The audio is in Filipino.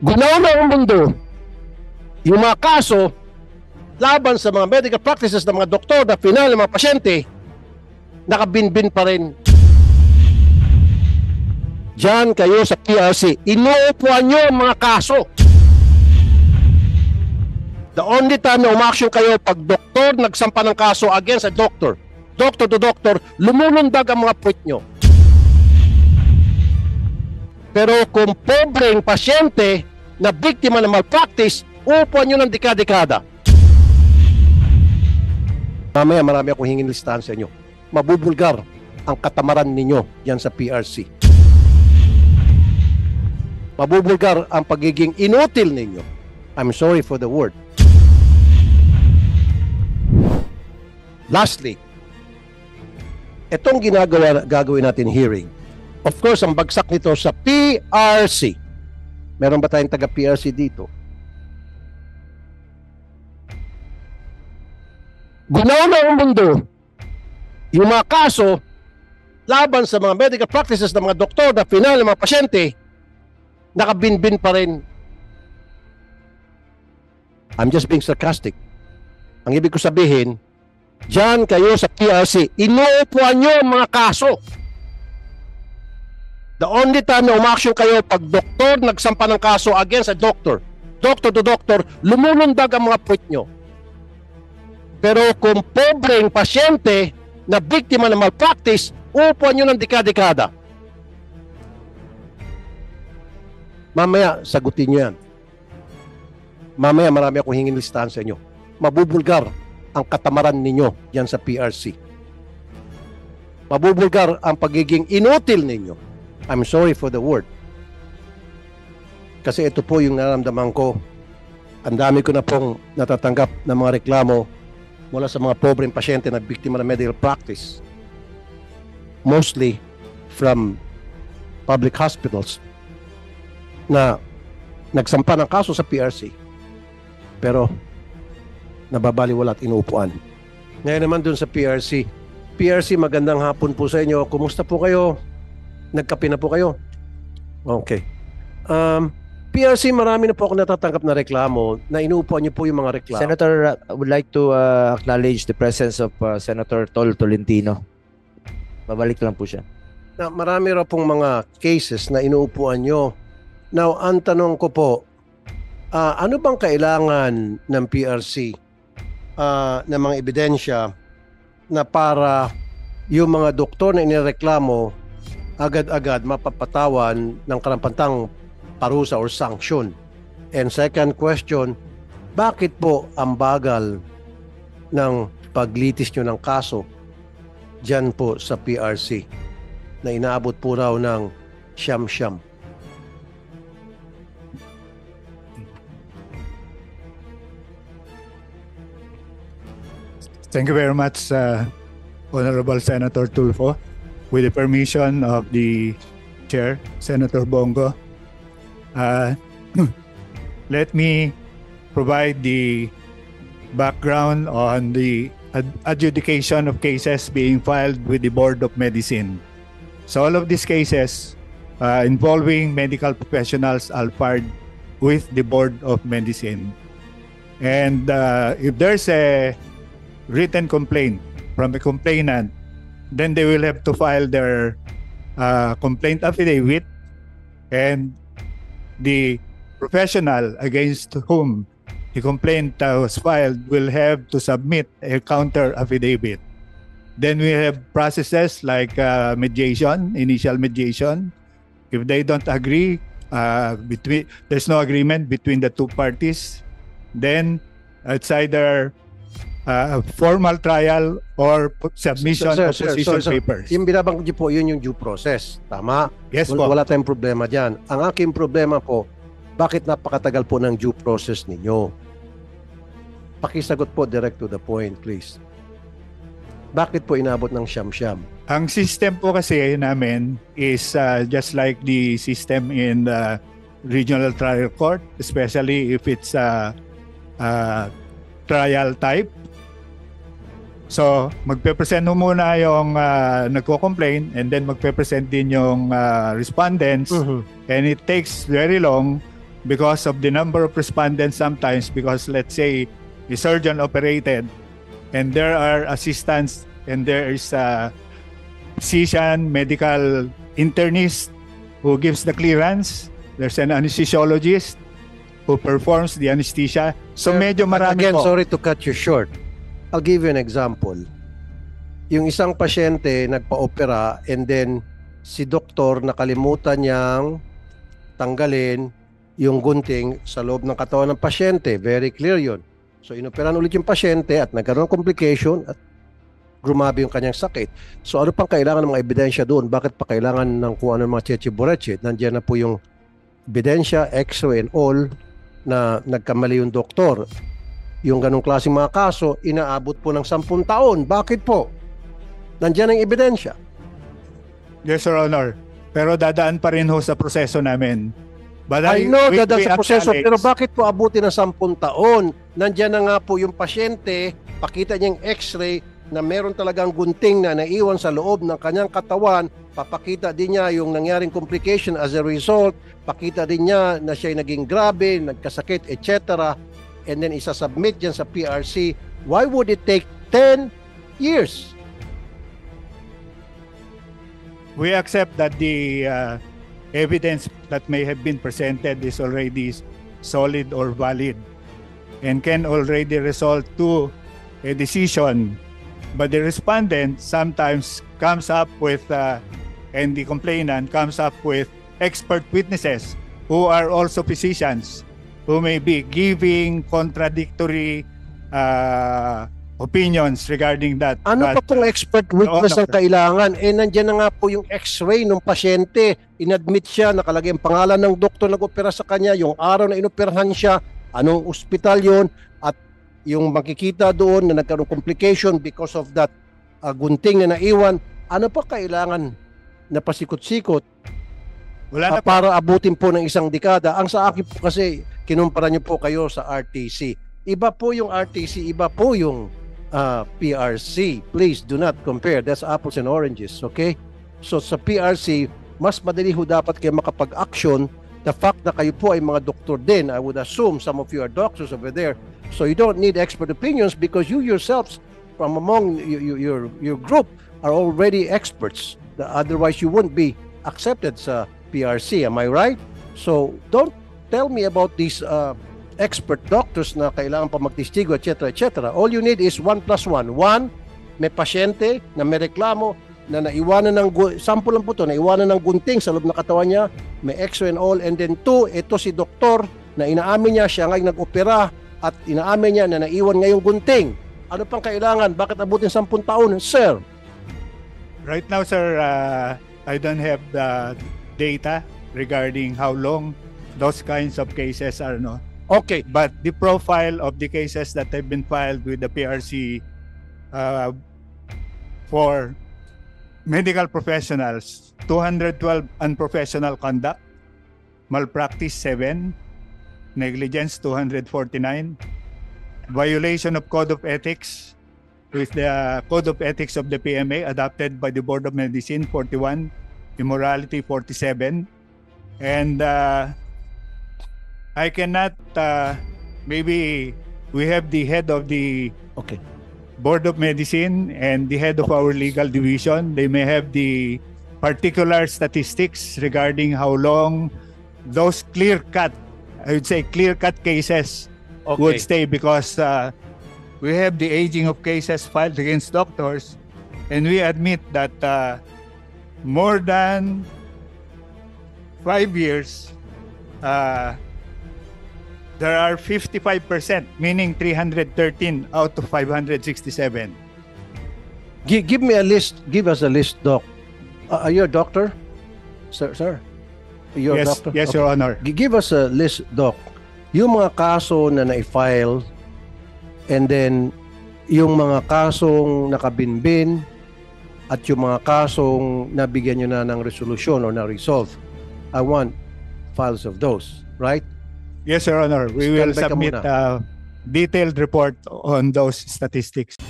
Gunaw na ang mundo yung mga kaso laban sa mga medical practices ng mga doktor na final ng mga pasyente, nakabinbin pa rin. Diyan kayo sa PRC, inuupuan nyo ang mga kaso. The only time na umaksyon kayo pag doktor nagsampa ng kaso against a doctor, doctor to doctor, lumulundag ang mga puwit nyo. Pero kung pobreng pasyente na biktima ng malpractice, upuan nyo ng dekada-dekada. Mamaya marami akong hingin listahan sa inyo. Mabubulgar ang katamaran ninyo yan sa PRC. Mabubulgar ang pagiging inutil ninyo. I'm sorry for the word. Lastly, itong gagawin natin hearing, of course, ang bagsak nito sa PRC. Meron ba tayong taga-PRC dito? Gunaw na ang mundo yung mga kaso laban sa mga medical practices ng mga doktor na final ng mga pasyente, nakabinbin pa rin. I'm just being sarcastic. Ang ibig ko sabihin, diyan kayo sa PRC, inuupuan nyo ang mga kaso. The only time na umaksyon kayo pag doktor nagsampa ng kaso against a doctor, doctor to doctor, lumulundag ang mga puwit nyo. Pero kung pobreng pasyente na biktima ng malpractice, upuan nyo ng dekada-dekada. Mamaya, sagutin nyo yan. Mamaya, marami akong hingin listahan sa inyo. Mabubulgar ang katamaran ninyo yan sa PRC. Mabubulgar ang pagiging inutil ninyo. I'm sorry for the word. Kasi ito po yung nararamdaman ko. Ang dami ko na pong natatanggap ng mga reklamo mula sa mga pobreng pasyente na biktima ng medical practice. Mostly from public hospitals na nagsampa ng kaso sa PRC pero nababaliwala at inuupuan. Ngayon naman dun sa PRC. PRC, magandang hapon po sa inyo. Kumusta po kayo? Nagkape na po kayo? Okay. PRC, marami na po ako natatanggap na reklamo na inuupuan niyo po yung mga reklamo. Senator, I would like to acknowledge the presence of Senator Tol Tolentino. Babalik lang po siya. Na marami raw pong mga cases na inuupuan niyo. Now, ang tanong ko po, ano bang kailangan ng PRC ng mga ebidensya na para yung mga doktor na inireklamo agad-agad mapapatawan ng karampatang parusa or sanction? And second question, bakit po ang bagal ng paglitis nyo ng kaso dyan po sa PRC na inaabot po raw ng siyam-siyam? Thank you very much, Honorable Senator Tulfo. With the permission of the Chair, Senator Bongo, let me provide the background on the adjudication of cases being filed with the Board of Medicine. So all of these cases involving medical professionals are filed with the Board of Medicine. And if there's a written complaint from a complainant, then they will have to file their complaint affidavit, and the professional against whom the complaint was filed will have to submit a counter affidavit. Then we have processes like mediation, initial mediation. If they don't agree, there's no agreement between the two parties, then it's either formal trial or submission of position papers. Yung binabanggit niyo po, yun yung due process. Tama? Yes po. Wala tayong problema dyan. Ang aking problema po, bakit napakatagal po ng due process ninyo? Pakisagot po direct to the point, please. Bakit po inabot ng siyam-siyam? Ang system po kasi namin is just like the system in the regional trial court, especially if it's trial type. So, magpe-present mo muna yung nagko-complain, and then magpe-present din yung respondents. And it takes very long because of the number of respondents sometimes, because let's say the surgeon operated and there are assistants and there is a physician, medical internist who gives the clearance. There's an anesthesiologist who performs the anesthesia. So medyo marami Again, po. sorry to cut you short. I'll give you an example. Yung isang pasyente nagpa-opera and then si doktor nakalimutan niyang tanggalin yung gunting sa loob ng katawan ng pasyente. Very clear yun. So inoperan ulit yung pasyente at nagkaroon ng complication at grumabi yung kanyang sakit. So ano pang kailangan ng mga ebidensya doon? Bakit pa kailangan ng kung ano mga cheche-boreche? Nandiyan na po yung ebidensya, x-ray and all na nagkamali yung doktor. Yung ganong klaseng mga kaso, inaabot po ng 10 taon. Bakit po? Nandiyan ang ebidensya. Yes, Your Honor. Pero dadaan pa rin ho sa proseso namin. But I know we dadaan sa proseso, acknowledge- pero bakit po abutin ng 10 taon? Nandiyan na nga po yung pasyente, pakita niyang x-ray na meron talagang gunting na naiwan sa loob ng kanyang katawan, papakita din niya yung nangyaring complication as a result, pakita din niya na siya'y naging grabe, nagkasakit, etc. And then isasubmit yan sa PRC. Why would it take 10 years? We accept that the evidence that may have been presented is already solid or valid and can already result to a decision. But the respondent sometimes comes up with, and the complainant comes up with expert witnesses who are also physicians who may be giving contradictory opinions regarding that. Ano pa pong expert witness ang kailangan? Eh, nandiyan na nga po yung x-ray ng pasyente. Inadmit siya, nakalagay ang pangalan ng doktor nag-opera sa kanya, yung araw na inoperahan siya, anong ospital yun, at yung makikita doon na nagkaroon complication because of that gunting na naiwan. Ano pa kailangan na pasikot-sikot Wala na po. para abutin po ng isang dekada? Ang sa akin po kasi, kinumpara niyo po kayo sa RTC. Iba po yung RTC, iba po yung PRC. Please do not compare. That's apples and oranges, okay? So sa PRC, mas madali ho dapat kayo makapag-action. The fact na kayo po ay mga doktor din, I would assume some of you are doctors over there. So you don't need expert opinions because you yourselves from among your group are already experts. Otherwise you wouldn't be accepted sa PRC. Am I right? So don't tell me about these expert doctors na kailangan pa magtistigo, etc., etc. All you need is 1 plus 1. 1, may pasyente na may reklamo na naiwanan ng, sample lang po ito, naiwanan ng gunting sa loob ng katawan niya, may x-ray and all, and then 2, ito si doktor na inaamin niya, siya ngayon nag-opera at inaamin niya na naiwan ngayong gunting. Ano pang kailangan? Bakit abutin 10 taon? Sir, Right now, sir, I don't have the data regarding how long those kinds of cases are, no? okay. But the profile of the cases that have been filed with the PRC for medical professionals, 212 unprofessional conduct, malpractice 7, negligence 249, violation of code of ethics with the code of ethics of the PMA adopted by the Board of Medicine 41, immorality 47, and I cannot maybe we have the head of the Okay. Board of Medicine and the head of our legal division. They may have the particular statistics regarding how long those clear-cut, I would say clear-cut cases would stay, because we have the aging of cases filed against doctors, and we admit that more than 5 years, there are 55%, meaning 313 out of 567. Give me a list. Give us a list, Doc. Are you a doctor? Sir? You're a Yes, doctor? yes, Okay. Your Honor. Give us a list, Doc. Yung mga kaso na na-file and then yung mga kasong nakabinbin at yung mga kasong nabigyan nyo na ng resolution or na-resolve. I want files of those, right? Yes, Your Honor. We will Stand by ka submit muna. a detailed report on those statistics.